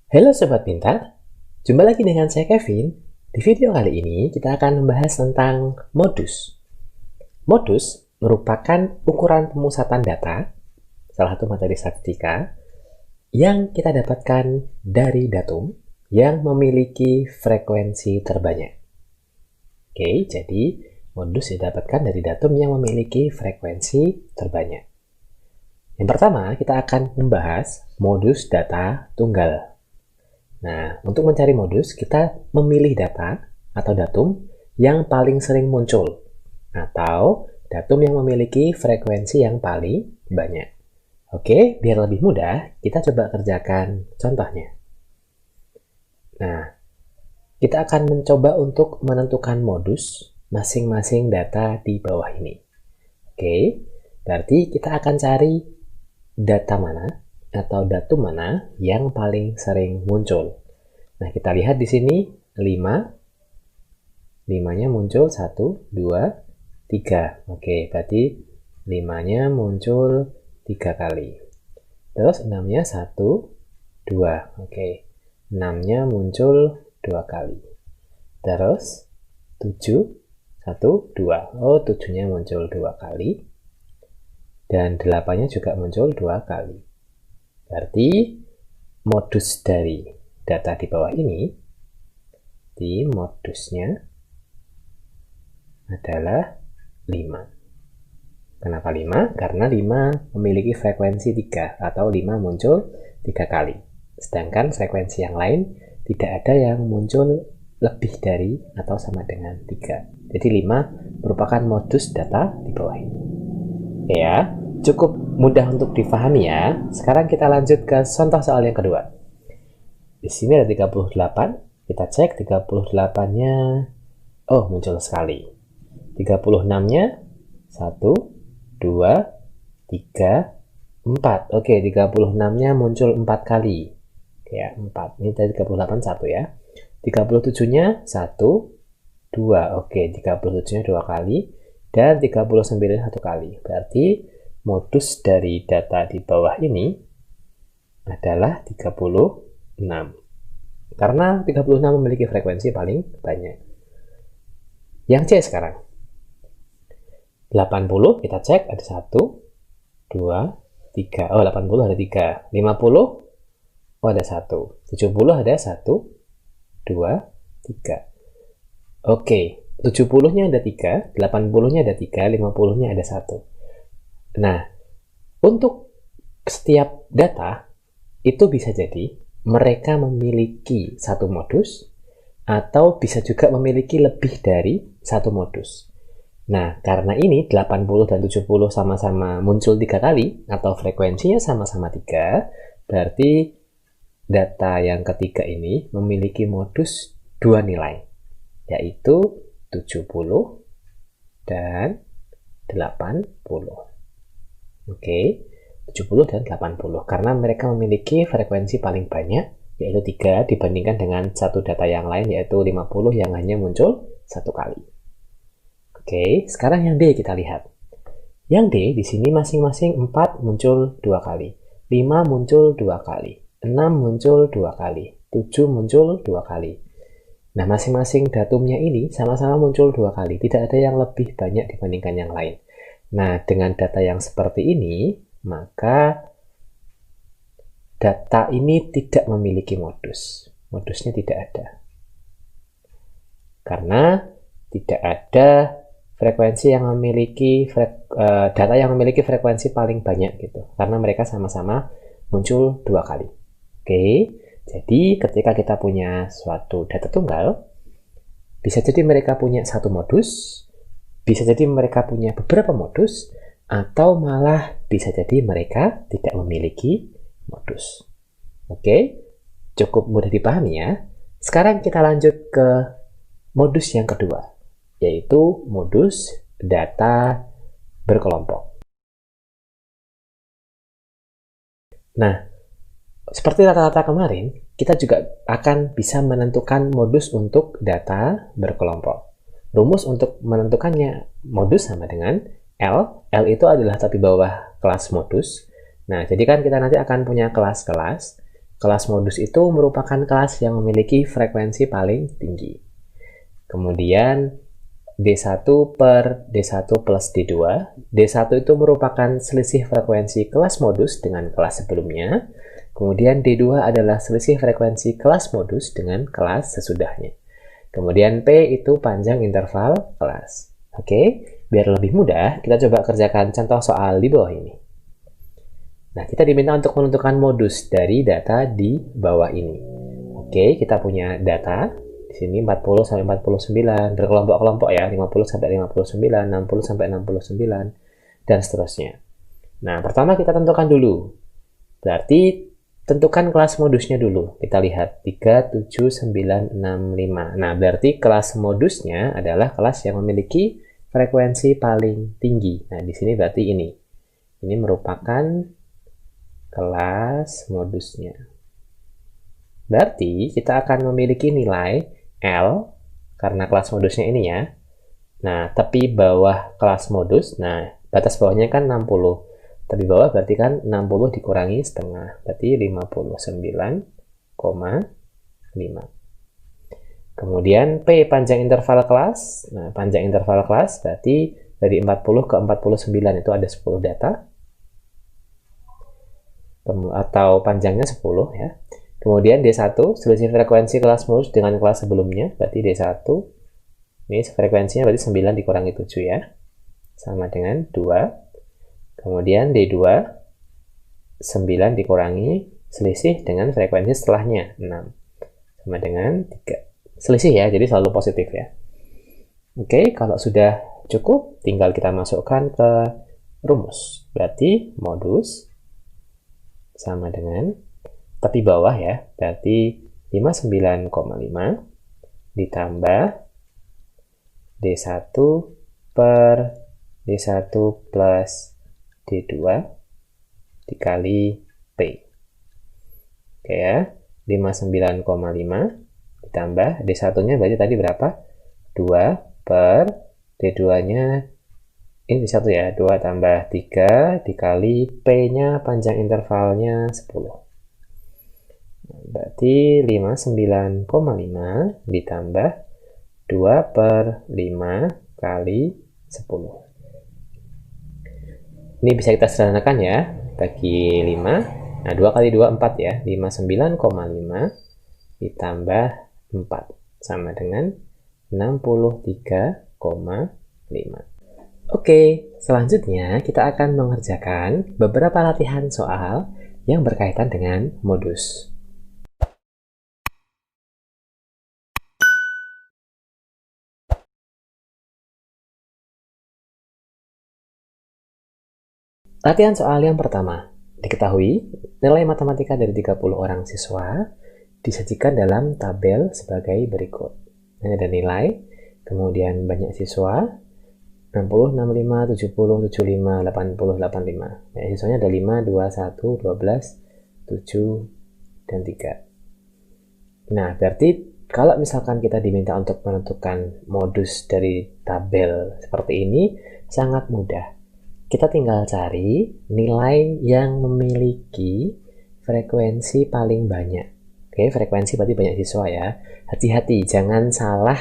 Halo Sobat Pintar, jumpa lagi dengan saya Kevin. Di video kali ini kita akan membahas tentang modus. Modus merupakan ukuran pemusatan data, salah satu materi statistika, yang kita dapatkan dari datum yang memiliki frekuensi terbanyak. Oke, jadi modus didapatkan dari datum yang memiliki frekuensi terbanyak. Yang pertama, kita akan membahas modus data tunggal. Nah, untuk mencari modus, kita memilih data atau datum yang paling sering muncul, atau datum yang memiliki frekuensi yang paling banyak. Oke, biar lebih mudah, kita coba kerjakan contohnya. Nah, kita akan mencoba untuk menentukan modus masing-masing data di bawah ini. Oke, berarti kita akan cari data mana atau datum mana yang paling sering muncul. Nah, kita lihat di sini 5. 5-nya muncul 1, 2, 3. Oke, berarti 5-nya muncul 3 kali. Terus 6-nya 1, 2. Oke, 6-nya muncul 2 kali. Terus 7, 1, 2. Oh, 7-nya muncul 2 kali. Dan 8-nya juga muncul 2 kali. Berarti modus dari data di bawah ini, di modusnya adalah 5. Kenapa 5? Karena 5 memiliki frekuensi 3 atau 5 muncul 3 kali. Sedangkan frekuensi yang lain tidak ada yang muncul lebih dari atau sama dengan 3. Jadi 5 merupakan modus data di bawah ini. Oke ya. Cukup mudah untuk difahami ya. Sekarang kita lanjut ke contoh soal yang kedua. Di sini ada 38. Kita cek 38-nya. Oh, muncul sekali. 36-nya 1, 2, 3, 4. Oke, 36-nya muncul 4 kali. Ya, 4. Ini tadi 38 1 ya. 37-nya 1, 2. Oke, 37-nya 2 kali. Dan 39-nya 1 kali. Berarti modus dari data di bawah ini adalah 36. Karena 36 memiliki frekuensi paling banyak. Yang C sekarang. 80 kita cek ada 1, 2, 3. Oh, 80 ada 3. 50 oh ada 1. 70 ada 1, 2, 3. Oke, 70-nya ada 3, 80-nya ada 3, 50-nya ada 1. Nah, untuk setiap data, itu bisa jadi mereka memiliki satu modus, atau bisa juga memiliki lebih dari satu modus. Nah, karena ini 80 dan 70 sama-sama muncul 3 kali, atau frekuensinya sama-sama 3, berarti data yang ketiga ini memiliki modus 2 nilai, yaitu 70 dan 80. Oke, 70 dan 80. Karena mereka memiliki frekuensi paling banyak, yaitu 3, dibandingkan dengan satu data yang lain, yaitu 50 yang hanya muncul 1 kali. Oke, sekarang yang D kita lihat. Yang D di sini masing-masing 4 muncul 2 kali, 5 muncul 2 kali, 6 muncul 2 kali, 7 muncul 2 kali. Nah, masing-masing datumnya ini sama-sama muncul 2 kali, tidak ada yang lebih banyak dibandingkan yang lain. Nah, dengan data yang seperti ini, maka data ini tidak memiliki modus. Modusnya tidak ada. Karena tidak ada frekuensi yang memiliki data yang memiliki frekuensi paling banyak gitu. Karena mereka sama-sama muncul 2 kali. Oke, jadi ketika kita punya suatu data tunggal, bisa jadi mereka punya satu modus, bisa jadi mereka punya beberapa modus, atau malah bisa jadi mereka tidak memiliki modus. Oke, cukup mudah dipahami ya. Sekarang kita lanjut ke modus yang kedua, yaitu modus data berkelompok. Nah, seperti rata-rata kemarin, kita juga akan bisa menentukan modus untuk data berkelompok. Rumus untuk menentukannya modus sama dengan L. L itu adalah tapi bawah kelas modus. Nah, jadi kan kita nanti akan punya kelas-kelas Kelas modus itu merupakan kelas yang memiliki frekuensi paling tinggi. Kemudian D1 per D1 plus D2. D1 itu merupakan selisih frekuensi kelas modus dengan kelas sebelumnya. Kemudian D2 adalah selisih frekuensi kelas modus dengan kelas sesudahnya. Kemudian P itu panjang interval kelas. Oke, biar lebih mudah, kita coba kerjakan contoh soal di bawah ini. Nah, kita diminta untuk menentukan modus dari data di bawah ini. Oke, kita punya data. Di sini 40 sampai 49, berkelompok-kelompok ya, 50 sampai 59, 60 sampai 69, dan seterusnya. Nah, pertama kita tentukan dulu. Berarti tentukan kelas modusnya dulu. Kita lihat 3, 7, 9, 6, 5. Nah, berarti kelas modusnya adalah kelas yang memiliki frekuensi paling tinggi. Nah, di sini berarti ini. Ini merupakan kelas modusnya. Berarti kita akan memiliki nilai L karena kelas modusnya ini ya. Nah, tepi bawah kelas modus, nah batas bawahnya kan 60. Tepi bawah berarti kan 60 dikurangi setengah, berarti 59,5. Kemudian P panjang interval kelas. Nah, panjang interval kelas berarti dari 40 ke 49 itu ada 10 data. Atau panjangnya 10 ya. Kemudian D1, selisih frekuensi kelas modus dengan kelas sebelumnya, berarti D1, ini frekuensinya berarti 9 dikurangi 7 ya, sama dengan 2. Kemudian D2, 9 dikurangi selisih dengan frekuensi setelahnya, 6, sama dengan 3. Selisih ya, jadi selalu positif ya. Oke, kalau sudah cukup, tinggal kita masukkan ke rumus. Berarti modus sama dengan tepi bawah ya, berarti 59,5 ditambah D1 per D1 plus D2 dikali P. Oke ya, 59,5 ditambah D1-nya berarti tadi berapa? 2 per D2-nya ini 1 ya, 2 tambah 3 dikali P-nya panjang intervalnya 10. Berarti 59,5 ditambah 2 per 5 kali 10. Ini bisa kita sederhanakan ya, bagi 5. Nah, 2 kali 2, 4 ya. 59,5 ditambah 4 sama dengan 63,5. Oke, selanjutnya kita akan mengerjakan beberapa latihan soal yang berkaitan dengan modus. Latihan soal yang pertama. Diketahui, nilai matematika dari 30 orang siswa disajikan dalam tabel sebagai berikut. Ini ada nilai, kemudian banyak siswa, 60, 65, 70, 75, 80, 85. Nah, siswanya ada 5, 2, 1, 12, 7, dan 3. Nah, berarti kalau misalkan kita diminta untuk menentukan modus dari tabel seperti ini, sangat mudah. Kita tinggal cari nilai yang memiliki frekuensi paling banyak. Oke, frekuensi berarti banyak siswa ya. Hati-hati, jangan salah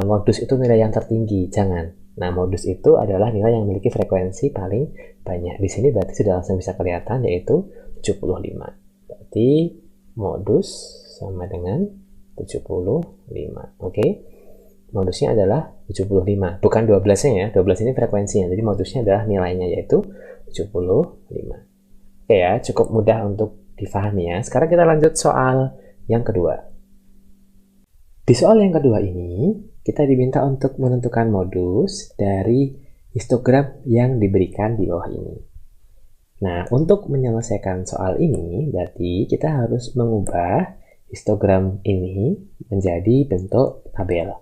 modus itu nilai yang tertinggi, jangan. Nah, modus itu adalah nilai yang memiliki frekuensi paling banyak. Di sini berarti sudah langsung bisa kelihatan, yaitu 75. Berarti modus sama dengan 75. Oke. Modusnya adalah 75. Bukan 12-nya ya. 12 ini frekuensinya. Jadi modusnya adalah nilainya, yaitu 75. Oke ya, cukup mudah untuk difahami ya. Sekarang kita lanjut soal yang kedua. Di soal yang kedua ini, kita diminta untuk menentukan modus dari histogram yang diberikan di bawah ini. Nah, untuk menyelesaikan soal ini, berarti kita harus mengubah histogram ini menjadi bentuk tabel.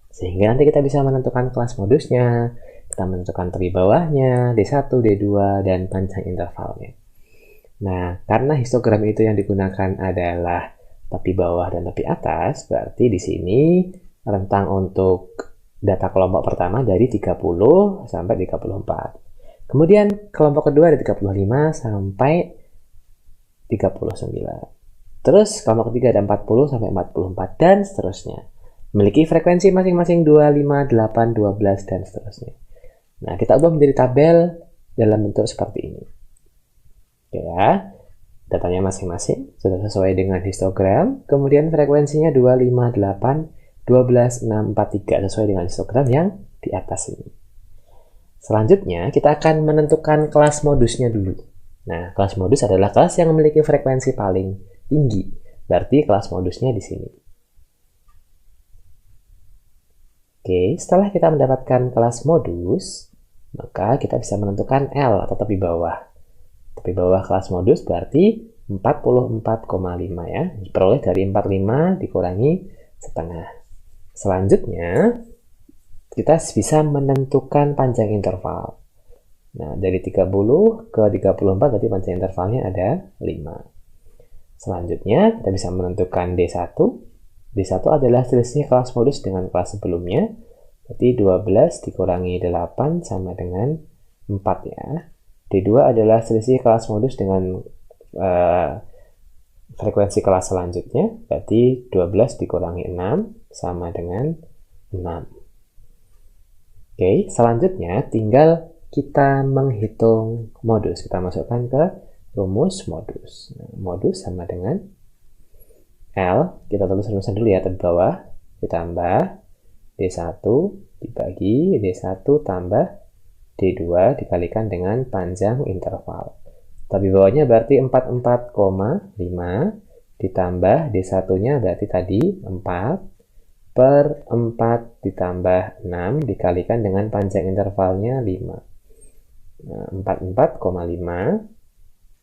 Sehingga nanti kita bisa menentukan kelas modusnya, kita menentukan tepi bawahnya, D1, D2, dan panjang intervalnya. Nah, karena histogram itu yang digunakan adalah tepi bawah dan tepi atas, berarti di sini rentang untuk data kelompok pertama dari 30 sampai 34. Kemudian kelompok kedua dari 35 sampai 39. Terus kelompok ketiga ada 40 sampai 44 dan seterusnya. Memiliki frekuensi masing-masing 2, 5, 8, 12 dan seterusnya. Nah, kita ubah menjadi tabel dalam bentuk seperti ini. Oke ya. Datanya masing-masing sudah sesuai dengan histogram, kemudian frekuensinya 2, 5, 8, 12, 6, 4, 3 sesuai dengan histogram yang di atas ini. Selanjutnya, kita akan menentukan kelas modusnya dulu. Nah, kelas modus adalah kelas yang memiliki frekuensi paling tinggi. Berarti kelas modusnya di sini. Oke, setelah kita mendapatkan kelas modus, maka kita bisa menentukan L atau tepi bawah. Tepi bawah kelas modus berarti 44,5 ya. Diperoleh dari 45 dikurangi setengah. Selanjutnya, kita bisa menentukan panjang interval. Nah, dari 30 ke 34 berarti panjang intervalnya ada 5. Selanjutnya, kita bisa menentukan D1. D1 adalah selisih kelas modus dengan kelas sebelumnya. Berarti 12 dikurangi 8 sama dengan 4 ya. D2 adalah selisih kelas modus dengan frekuensi kelas selanjutnya. Berarti 12 dikurangi 6 sama dengan 6. Oke, selanjutnya tinggal kita menghitung modus. Kita masukkan ke rumus modus. Nah, modus sama dengan L, kita tulis rumusan dulu ya, di bawah, ditambah D1 dibagi D1 tambah D2 dikalikan dengan panjang interval. Tapi bawahnya berarti 44,5 ditambah D1-nya berarti tadi 4 per 4 ditambah 6 dikalikan dengan panjang intervalnya 5. Nah, 44,5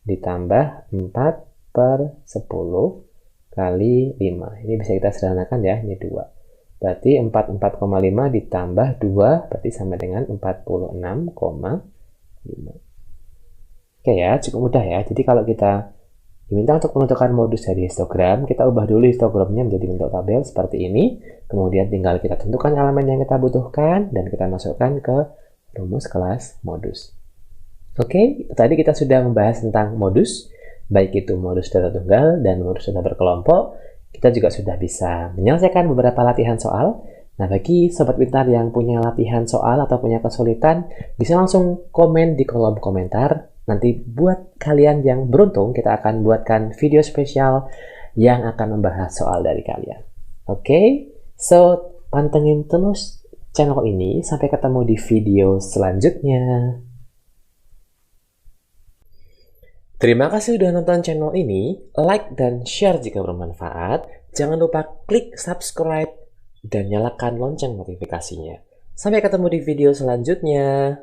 ditambah 4 per 10 kali 5. Ini bisa kita sederhanakan ya, ini 2. Berarti 44,5 ditambah 2 berarti sama dengan 46,5. Oke ya, cukup mudah ya. Jadi kalau kita diminta untuk menentukan modus dari histogram, kita ubah dulu histogramnya menjadi bentuk tabel seperti ini. Kemudian tinggal kita tentukan elemen yang kita butuhkan dan kita masukkan ke rumus kelas modus. Oke, tadi kita sudah membahas tentang modus, baik itu modus data tunggal dan modus data berkelompok. Kita juga sudah bisa menyelesaikan beberapa latihan soal. Nah, bagi sobat pintar yang punya latihan soal atau punya kesulitan, bisa langsung komen di kolom komentar. Nanti buat kalian yang beruntung, kita akan buatkan video spesial yang akan membahas soal dari kalian. Oke, so pantengin terus channel ini. Sampai ketemu di video selanjutnya. Terima kasih sudah nonton channel ini, like dan share jika bermanfaat. Jangan lupa klik subscribe dan nyalakan lonceng notifikasinya. Sampai ketemu di video selanjutnya.